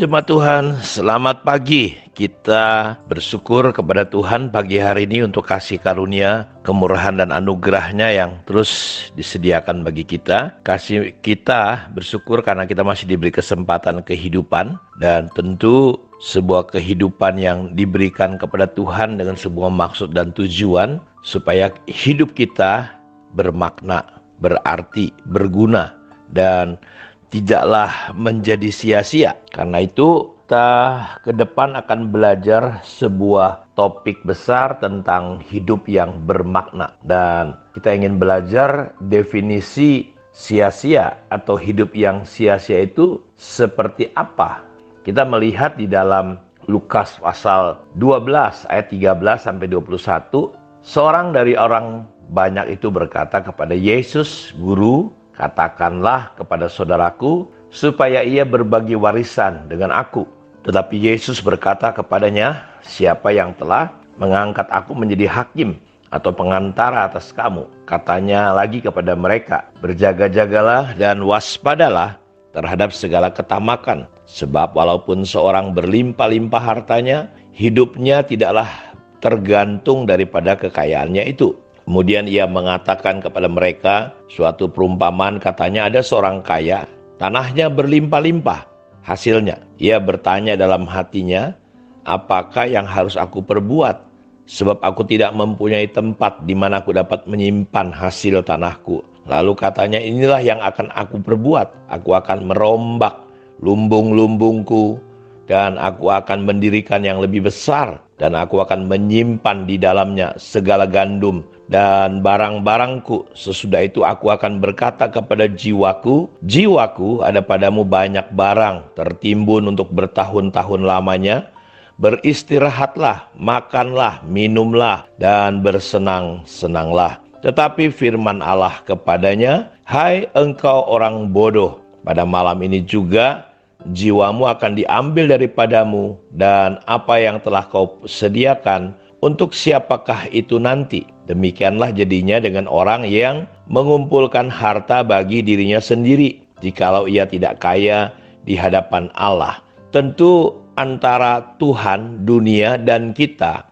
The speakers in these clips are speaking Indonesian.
jemaat Tuhan, selamat pagi. Kita bersyukur kepada Tuhan pagi hari ini untuk kasih karunia, kemurahan dan anugerahnya yang terus disediakan bagi kita. Kita bersyukur karena kita masih diberi kesempatan kehidupan, dan tentu sebuah kehidupan yang diberikan kepada Tuhan dengan sebuah maksud dan tujuan supaya hidup kita bermakna, berarti, berguna, dan tidaklah menjadi sia-sia. Karena itu kita ke depan akan belajar sebuah topik besar tentang hidup yang bermakna. Dan kita ingin belajar definisi sia-sia atau hidup yang sia-sia itu seperti apa. Kita melihat di dalam Lukas pasal 12 ayat 13 sampai 21, seorang dari orang banyak itu berkata kepada Yesus, "Guru, katakanlah kepada saudaraku supaya ia berbagi warisan dengan aku." Tetapi Yesus berkata kepadanya, "Siapa yang telah mengangkat aku menjadi hakim atau pengantara atas kamu?" Katanya lagi kepada mereka, "Berjaga-jagalah dan waspadalah terhadap segala ketamakan. Sebab walaupun seorang berlimpah-limpah hartanya, hidupnya tidaklah tergantung daripada kekayaannya itu." Kemudian ia mengatakan kepada mereka suatu perumpamaan, katanya ada seorang kaya, tanahnya berlimpah-limpah hasilnya. Ia bertanya dalam hatinya, "Apakah yang harus aku perbuat? Sebab aku tidak mempunyai tempat di mana aku dapat menyimpan hasil tanahku." Lalu katanya, "Inilah yang akan aku perbuat. Aku akan merombak lumbung-lumbungku dan aku akan mendirikan yang lebih besar, dan aku akan menyimpan di dalamnya segala gandum dan barang-barangku. Sesudah itu aku akan berkata kepada jiwaku, 'Jiwaku, ada padamu banyak barang tertimbun untuk bertahun-tahun lamanya. Beristirahatlah, makanlah, minumlah, dan bersenang-senanglah.' Tetapi firman Allah kepadanya, 'Hai engkau orang bodoh, pada malam ini juga jiwamu akan diambil daripadamu, dan apa yang telah kau sediakan, untuk siapakah itu nanti?' Demikianlah jadinya dengan orang yang mengumpulkan harta bagi dirinya sendiri, jikalau ia tidak kaya di hadapan Allah." Tentu antara Tuhan, dunia, dan kita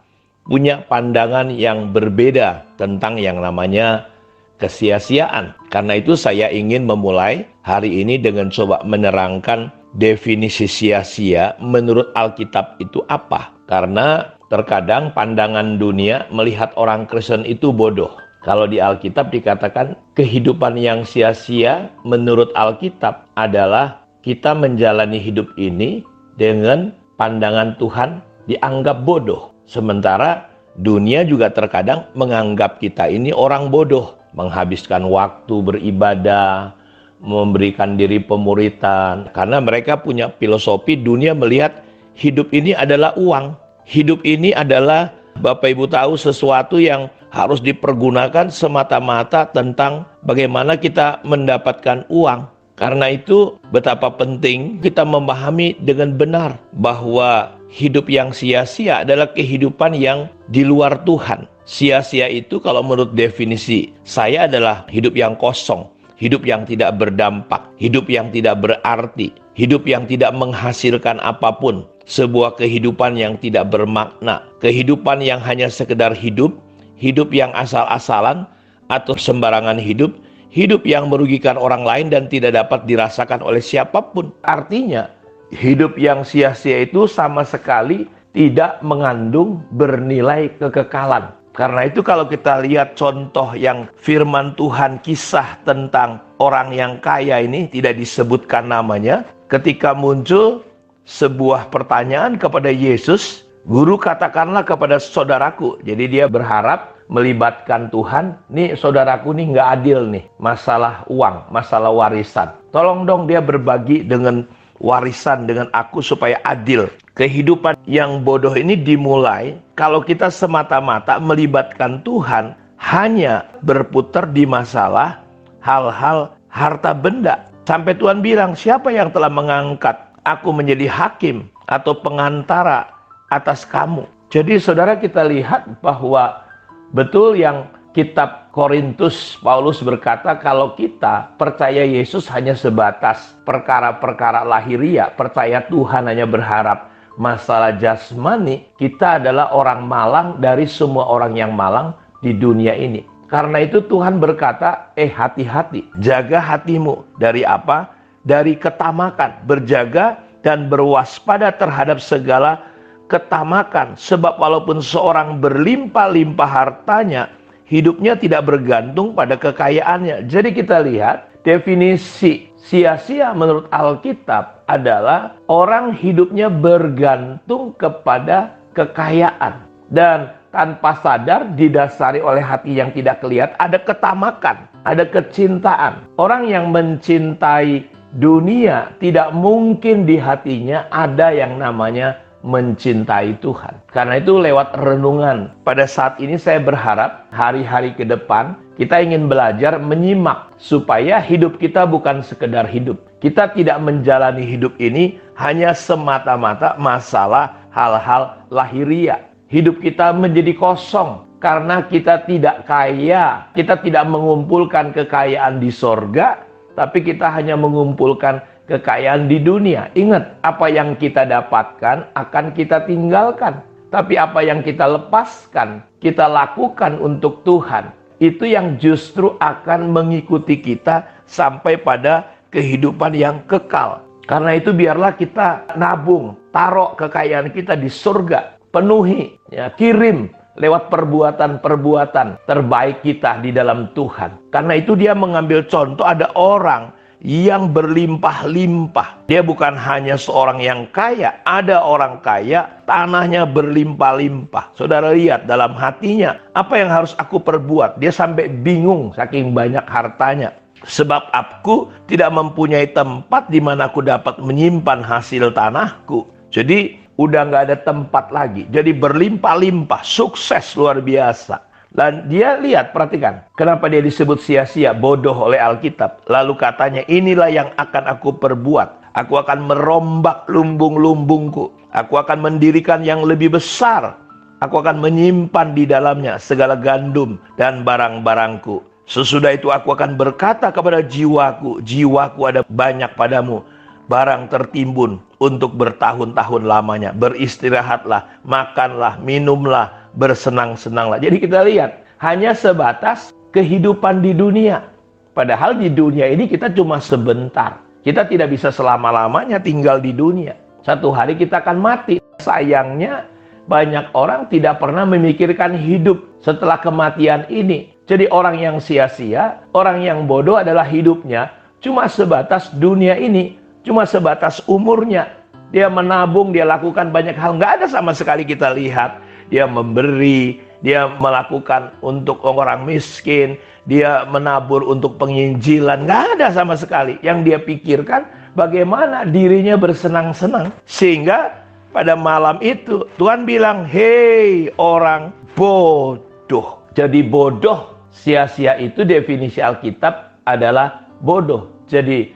punya pandangan yang berbeda tentang yang namanya kesia-siaan. Karena itu saya ingin memulai hari ini dengan coba menerangkan definisi sia-sia menurut Alkitab itu apa. Karena terkadang pandangan dunia melihat orang Kristen itu bodoh. Kalau di Alkitab dikatakan kehidupan yang sia-sia menurut Alkitab adalah kita menjalani hidup ini dengan pandangan Tuhan dianggap bodoh. Sementara dunia juga terkadang menganggap kita ini orang bodoh, menghabiskan waktu beribadah, memberikan diri pemuritan, karena mereka punya filosofi dunia melihat hidup ini adalah uang. Hidup ini adalah, Bapak Ibu tahu, sesuatu yang harus dipergunakan semata-mata tentang bagaimana kita mendapatkan uang. Karena itu betapa penting kita memahami dengan benar bahwa hidup yang sia-sia adalah kehidupan yang di luar Tuhan. Sia-sia itu kalau menurut definisi saya adalah hidup yang kosong, hidup yang tidak berdampak, hidup yang tidak berarti, hidup yang tidak menghasilkan apapun, sebuah kehidupan yang tidak bermakna, kehidupan yang hanya sekedar hidup, hidup yang asal-asalan atau sembarangan hidup, hidup yang merugikan orang lain dan tidak dapat dirasakan oleh siapapun. Artinya, hidup yang sia-sia itu sama sekali tidak mengandung bernilai kekekalan. Karena itu kalau kita lihat contoh yang firman Tuhan, kisah tentang orang yang kaya ini tidak disebutkan namanya. Ketika muncul sebuah pertanyaan kepada Yesus, "Guru, katakanlah kepada saudaraku." Jadi dia berharap melibatkan Tuhan. Nih saudaraku nih nggak adil nih, masalah uang, masalah warisan. Tolong dong dia berbagi dengan warisan dengan aku supaya adil. Kehidupan yang bodoh ini dimulai kalau kita semata-mata melibatkan Tuhan hanya berputar di masalah hal-hal harta benda. Sampai Tuhan bilang, "Siapa yang telah mengangkat aku menjadi hakim atau pengantara atas kamu?" Jadi saudara, kita lihat bahwa betul yang kitab Korintus, Paulus berkata kalau kita percaya Yesus hanya sebatas perkara-perkara lahiria, percaya Tuhan hanya berharap masalah jasmani, kita adalah orang malang dari semua orang yang malang di dunia ini. Karena itu Tuhan berkata, hati-hati, jaga hatimu. Dari apa? Dari ketamakan. Berjaga dan berwaspada terhadap segala ketamakan. Sebab walaupun seorang berlimpah-limpah hartanya, hidupnya tidak bergantung pada kekayaannya. Jadi kita lihat definisi sia-sia menurut Alkitab adalah orang hidupnya bergantung kepada kekayaan. Dan tanpa sadar didasari oleh hati yang tidak kelihatan, ada ketamakan, ada kecintaan. Orang yang mencintai dunia tidak mungkin di hatinya ada yang namanya mencintai Tuhan. Karena itu lewat renungan pada saat ini saya berharap hari-hari ke depan kita ingin belajar menyimak supaya hidup kita bukan sekedar hidup. Kita tidak menjalani hidup ini hanya semata-mata masalah hal-hal lahiriah. Hidup kita menjadi kosong karena kita tidak kaya. Kita tidak mengumpulkan kekayaan di sorga, tapi kita hanya mengumpulkan kekayaan di dunia. Ingat, apa yang kita dapatkan akan kita tinggalkan. Tapi apa yang kita lepaskan, kita lakukan untuk Tuhan. Itu yang justru akan mengikuti kita sampai pada kehidupan yang kekal. Karena itu biarlah kita nabung, taruh kekayaan kita di surga. Penuhi, kirim lewat perbuatan-perbuatan terbaik kita di dalam Tuhan. Karena itu dia mengambil contoh, ada orang yang berlimpah-limpah. Dia bukan hanya seorang yang kaya, ada orang kaya, tanahnya berlimpah-limpah. Saudara lihat dalam hatinya, apa yang harus aku perbuat? Dia sampai bingung saking banyak hartanya. Sebab aku tidak mempunyai tempat di mana aku dapat menyimpan hasil tanahku. Jadi udah nggak ada tempat lagi. Jadi berlimpah-limpah, sukses luar biasa. Dan dia lihat, perhatikan, kenapa dia disebut sia-sia, bodoh oleh Alkitab. Lalu katanya, inilah yang akan aku perbuat. Aku akan merombak lumbung-lumbungku. Aku akan mendirikan yang lebih besar. Aku akan menyimpan di dalamnya segala gandum dan barang-barangku. Sesudah itu aku akan berkata kepada jiwaku, jiwaku ada banyak padamu. Barang tertimbun untuk bertahun-tahun lamanya. Beristirahatlah, makanlah, minumlah, bersenang-senanglah. Jadi kita lihat, hanya sebatas kehidupan di dunia. Padahal di dunia ini kita cuma sebentar. Kita tidak bisa selama-lamanya tinggal di dunia. Satu hari kita akan mati. Sayangnya banyak orang tidak pernah memikirkan hidup setelah kematian ini. Jadi orang yang sia-sia, orang yang bodoh adalah hidupnya cuma sebatas dunia ini. Cuma sebatas umurnya. Dia menabung, dia lakukan banyak hal. Nggak ada sama sekali kita lihat. Dia memberi, dia melakukan untuk orang miskin, dia menabur untuk penginjilan. Nggak ada sama sekali. Yang dia pikirkan bagaimana dirinya bersenang-senang. Sehingga pada malam itu Tuhan bilang, hei orang bodoh. Jadi bodoh, sia-sia itu definisi Alkitab adalah bodoh. Jadi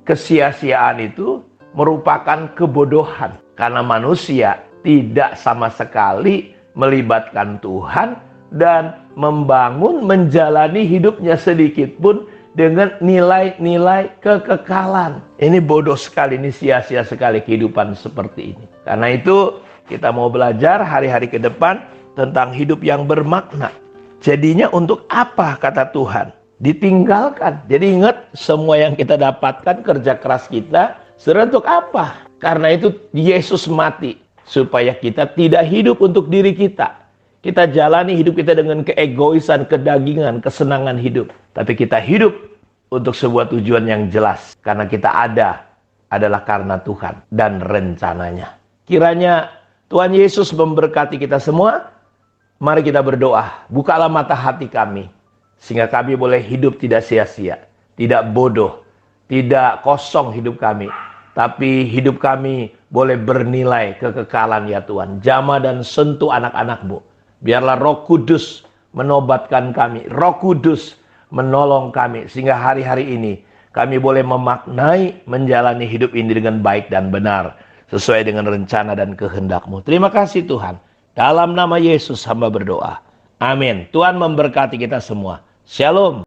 kesia-siaan itu merupakan kebodohan. Karena manusia tidak sama sekali melibatkan Tuhan dan membangun, menjalani hidupnya sedikit pun dengan nilai-nilai kekekalan. Ini bodoh sekali, ini sia-sia sekali kehidupan seperti ini. Karena itu kita mau belajar hari-hari ke depan tentang hidup yang bermakna. Jadinya untuk apa kata Tuhan? Ditinggalkan. Jadi ingat, semua yang kita dapatkan, kerja keras kita, sebenarnya untuk apa? Karena itu Yesus mati supaya kita tidak hidup untuk diri kita. Kita jalani hidup kita dengan keegoisan, kedagingan, kesenangan hidup. Tapi kita hidup untuk sebuah tujuan yang jelas. Karena kita adalah karena Tuhan dan rencananya. Kiranya Tuhan Yesus memberkati kita semua. Mari kita berdoa. Bukalah mata hati kami, sehingga kami boleh hidup tidak sia-sia, tidak bodoh, tidak kosong hidup kami. Tapi hidup kami boleh bernilai kekekalan ya Tuhan. Jamah dan sentuh anak-anak-Mu. Biarlah Roh Kudus menobatkan kami. Roh Kudus menolong kami. Sehingga hari-hari ini kami boleh memaknai, menjalani hidup ini dengan baik dan benar. Sesuai dengan rencana dan kehendak-Mu. Terima kasih Tuhan. Dalam nama Yesus hamba berdoa. Amin. Tuhan memberkati kita semua. Shalom.